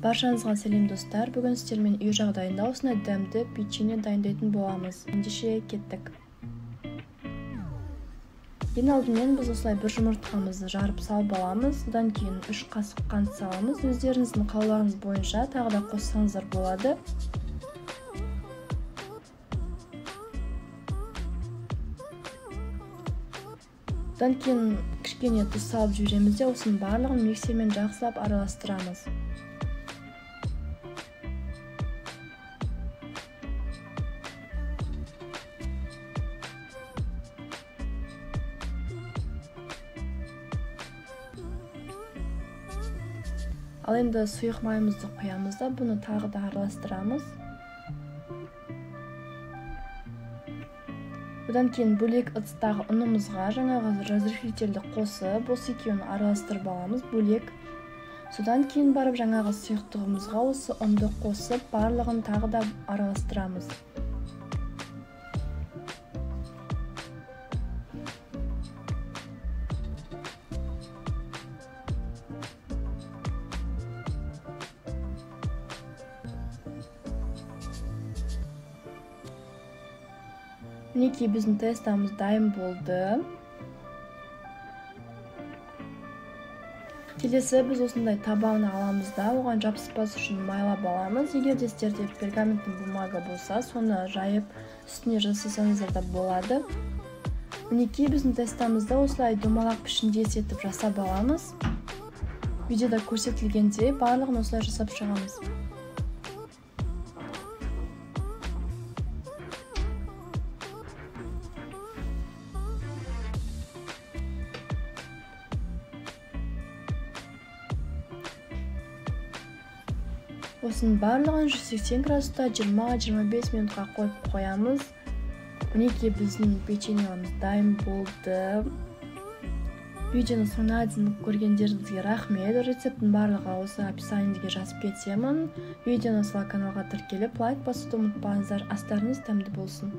Баршаңызға сәлем достар. Бүгін сіздермен үй жағдайында осындай дәмді печенье дайындайтын боламыз. Ендеше кеттік. Ең алдымен біз осылай бір жұмыртқамызды жарып салып аламыз. Одан кейін 3 қасық қант саламыз. Өздеріңіздің қалауларыңыз бойынша тағы да қоссаңыздар болады. Одан кейін кішкене тұз салып жібереміз де осының барлығын миксермен жақсылап араластырамыз. Ал енді сұйық майымызды құямыз да бұны тағы да араластырамыз. Одан кейін бөлек ыдыстағы ұнымызға жаңағы разрыхлительді қосып, осы екеуін араластырып аламыз бөлек. Содан кейін барып жаңағы сұйықтығымызға осы ұнды қосып, барлығын тағы да араластырамыз. Мінекей біздің тестамыз дайын болды. Келесі біз осындай табағын аламыз да, оған жабыспас үшін майлап аламыз. Егер де сіздерде пергаменттің бумага болса, соны жайып үстіне жасасаңыздар да болады. Мінекей біздің тестамызды осылай домалақ пішінде етіп жасап аламыз. Видеода көрсетілгендей барлығын осылай жасап шығамыз. Осының барлығын 180 градуста 20-25 минутқа қойып қоямыз. Мінекей біздің печеньеміз дайын болды. Видеоны соңына дейін көргендеріңізге рахмет. Рецептің барлығы осы описаниеге жазып кетемін. Видеоны каналға тіркеліп лайк басуды ұмытпаңыздар. Астарыңыз дәмді болсын.